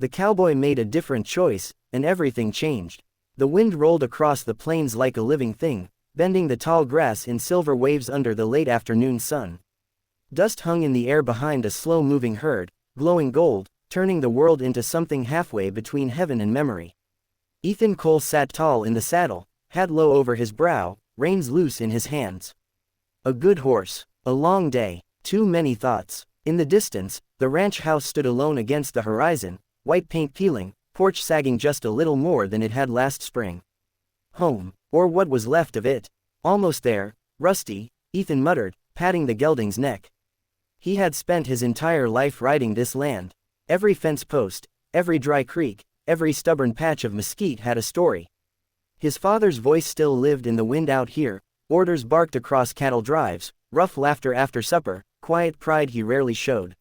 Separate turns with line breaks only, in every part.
The cowboy made a different choice, and everything changed. The wind rolled across the plains like a living thing, bending the tall grass in silver waves under the late afternoon sun. Dust hung in the air behind a slow-moving herd, glowing gold, turning the world into something halfway between heaven and memory. Ethan Cole sat tall in the saddle, hat low over his brow, reins loose in his hands. A good horse. A long day. Too many thoughts. In the distance, the ranch house stood alone against the horizon, white paint peeling, porch sagging just a little more than it had last spring. Home, or what was left of it. Almost there, Rusty, Ethan muttered, patting the gelding's neck. He had spent his entire life riding this land. Every fence post, every dry creek, every stubborn patch of mesquite had a story. His father's voice still lived in the wind out here, orders barked across cattle drives, rough laughter after supper, quiet pride he rarely showed.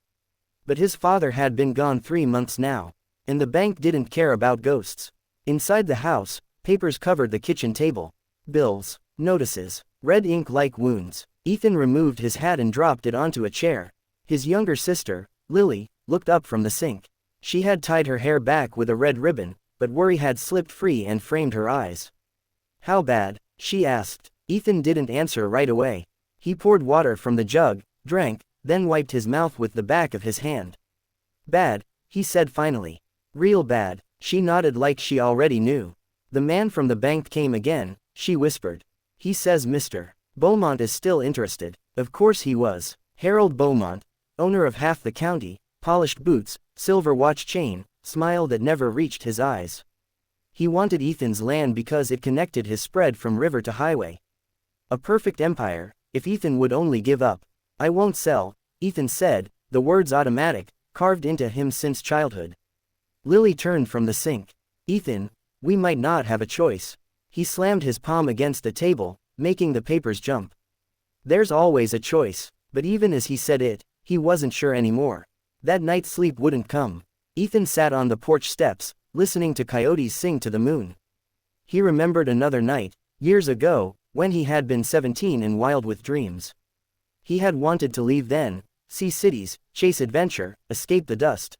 But his father had been gone 3 months now, and the bank didn't care about ghosts. Inside the house, papers covered the kitchen table. Bills, notices, red ink like wounds. Ethan removed his hat and dropped it onto a chair. His younger sister, Lily, looked up from the sink. She had tied her hair back with a red ribbon, but worry had slipped free and framed her eyes. "How bad?" she asked. Ethan didn't answer right away. He poured water from the jug, drank, then wiped his mouth with the back of his hand. "Bad," he said finally. "Real bad." She nodded like she already knew. "The man from the bank came again," she whispered. "He says Mr. Beaumont is still interested." Of course he was. Harold Beaumont, owner of half the county, polished boots, silver watch chain, smile that never reached his eyes. He wanted Ethan's land because it connected his spread from river to highway. A perfect empire, if Ethan would only give up. "I won't sell," Ethan said, the words automatic, carved into him since childhood. Lily turned from the sink. "Ethan, we might not have a choice." He slammed his palm against the table, making the papers jump. "There's always a choice," but even as he said it, he wasn't sure anymore. That night sleep wouldn't come. Ethan sat on the porch steps, listening to coyotes sing to the moon. He remembered another night, years ago, when he had been 17 and wild with dreams. He had wanted to leave then, see cities, chase adventure, escape the dust.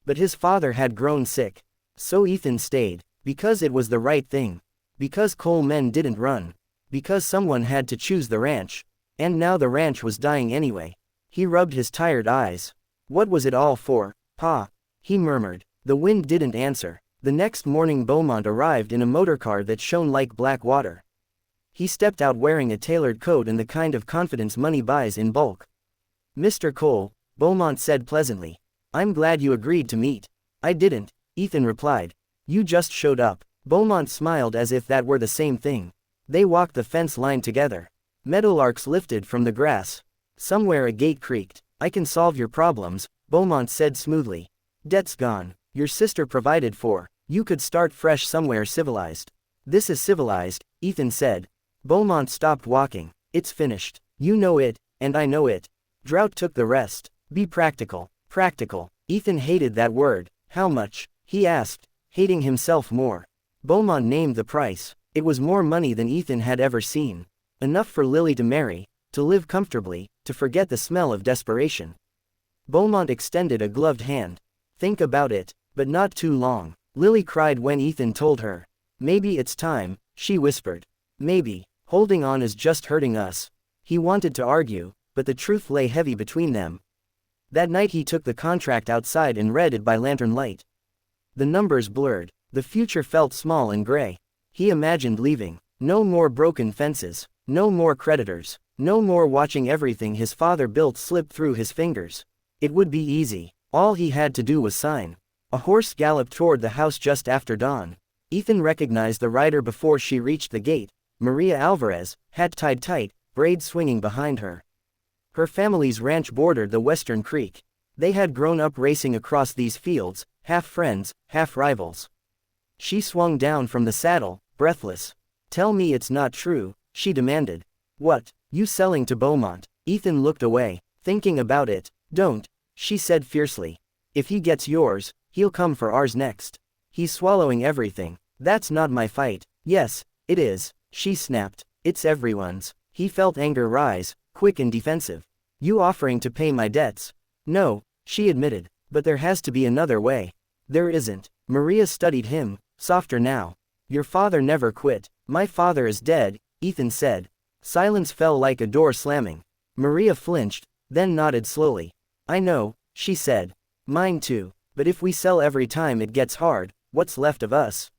But his father had grown sick. So Ethan stayed, because it was the right thing. Because coal men didn't run. Because someone had to choose the ranch. And now the ranch was dying anyway. He rubbed his tired eyes. "What was it all for, Pa?" he murmured. The wind didn't answer. The next morning Beaumont arrived in a motorcar that shone like black water. He stepped out wearing a tailored coat and the kind of confidence money buys in bulk. "Mr. Cole," Beaumont said pleasantly. "I'm glad you agreed to meet." "I didn't," Ethan replied. "You just showed up." Beaumont smiled as if that were the same thing. They walked the fence line together. Meadowlarks lifted from the grass. Somewhere a gate creaked. "I can solve your problems," Beaumont said smoothly. "Debt's gone. Your sister provided for. You could start fresh somewhere civilized." "This is civilized," Ethan said. Beaumont stopped walking. "It's finished. You know it, and I know it. Drought took the rest. Be practical." Practical. Ethan hated that word. "How much?" he asked, hating himself more. Beaumont named the price. It was more money than Ethan had ever seen. Enough for Lily to marry, to live comfortably, to forget the smell of desperation. Beaumont extended a gloved hand. "Think about it, but not too long." Lily cried when Ethan told her. "Maybe it's time," she whispered. "Maybe. Holding on is just hurting us." He wanted to argue, but the truth lay heavy between them. That night he took the contract outside and read it by lantern light. The numbers blurred. The future felt small and gray. He imagined leaving. No more broken fences. No more creditors. No more watching everything his father built slip through his fingers. It would be easy. All he had to do was sign. A horse galloped toward the house just after dawn. Ethan recognized the rider before she reached the gate. Maria Alvarez, hat tied tight, braids swinging behind her. Her family's ranch bordered the western creek. They had grown up racing across these fields, half friends, half rivals. She swung down from the saddle, breathless. "Tell me it's not true," she demanded. "What? You selling to Beaumont?" Ethan looked away. "Thinking about it." "Don't," she said fiercely. "If he gets yours, he'll come for ours next. He's swallowing everything." "That's not my fight." "Yes, it is," she snapped. "It's everyone's." He felt anger rise, quick and defensive. "You offering to pay my debts?" "No," she admitted. "But there has to be another way." There isn't. Maria studied him, softer now. Your father never quit. My father is dead, Ethan said. Silence fell like a door slamming. Maria flinched, then nodded slowly. I know, she said. Mine too, but if we sell every time it gets hard, what's left of us?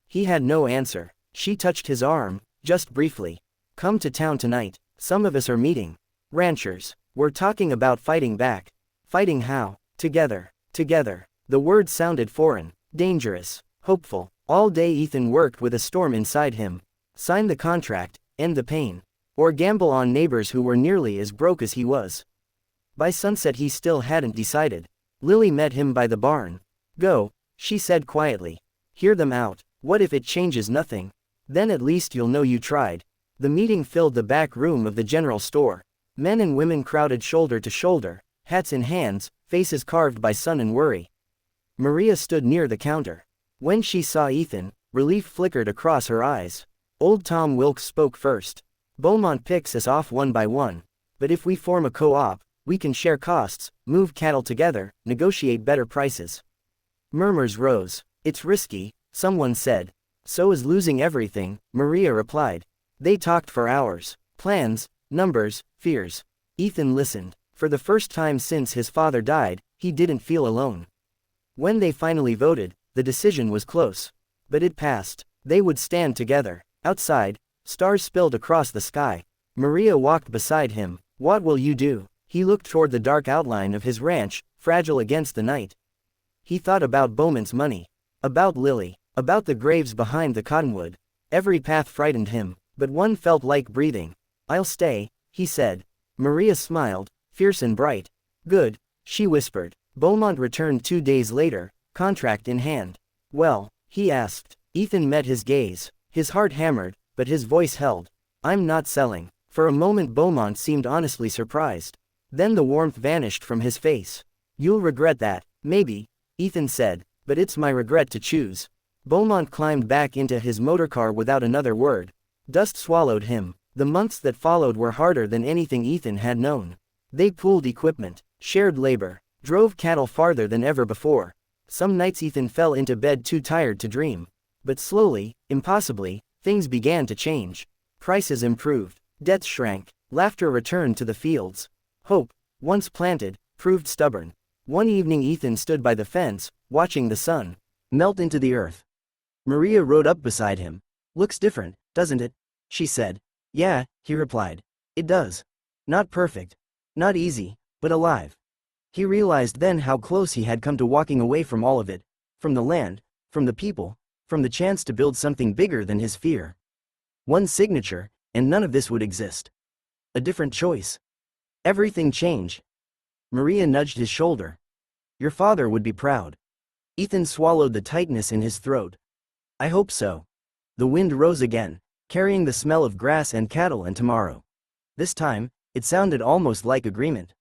He had no answer. She touched his arm, just briefly. Come to town tonight, some of us are meeting. Ranchers. We're talking about fighting back. Fighting how? Together. Together. The word sounded foreign, dangerous, hopeful. All day Ethan worked with a storm inside him. Sign the contract, end the pain. Or gamble on neighbors who were nearly as broke as he was. By sunset he still hadn't decided. Lily met him by the barn. Go, she said quietly. Hear them out. What if it changes nothing? Then at least you'll know you tried. The meeting filled the back room of the general store. Men and women crowded shoulder to shoulder, hats in hands, faces carved by sun and worry. Maria stood near the counter. When she saw Ethan, relief flickered across her eyes. Old Tom Wilkes spoke first. Beaumont picks us off one by one. But if we form a co-op, we can share costs, move cattle together, negotiate better prices. Murmurs rose. It's risky, someone said. So is losing everything, Maria replied. They talked for hours. Plans, numbers, fears. Ethan listened. For the first time since his father died, he didn't feel alone. When they finally voted, the decision was close. But it passed. They would stand together. Outside, stars spilled across the sky. Maria walked beside him. What will you do? He looked toward the dark outline of his ranch, fragile against the night. He thought about Beaumont's money. About Lily. About the graves behind the cottonwood. Every path frightened him, but one felt like breathing. I'll stay, he said. Maria smiled, fierce and bright. Good, she whispered. Beaumont returned 2 days later, contract in hand. Well, he asked. Ethan met his gaze. His heart hammered, but his voice held. I'm not selling. For a moment Beaumont seemed honestly surprised. Then the warmth vanished from his face. You'll regret that, maybe, Ethan said, but it's my regret to choose. Beaumont climbed back into his motorcar without another word. Dust swallowed him. The months that followed were harder than anything Ethan had known. They pooled equipment, shared labor, drove cattle farther than ever before. Some nights Ethan fell into bed too tired to dream. But slowly, impossibly, things began to change. Prices improved, debts shrank, laughter returned to the fields. Hope, once planted, proved stubborn. One evening Ethan stood by the fence, watching the sun melt into the earth. Maria rode up beside him. Looks different, doesn't it? She said. Yeah, he replied. It does. Not perfect. Not easy, but alive. He realized then how close he had come to walking away from all of it. From the land, from the people, from the chance to build something bigger than his fear. One signature, and none of this would exist. A different choice. Everything changed. Maria nudged his shoulder. Your father would be proud. Ethan swallowed the tightness in his throat. I hope so. The wind rose again, carrying the smell of grass and cattle and tomorrow. This time, it sounded almost like agreement.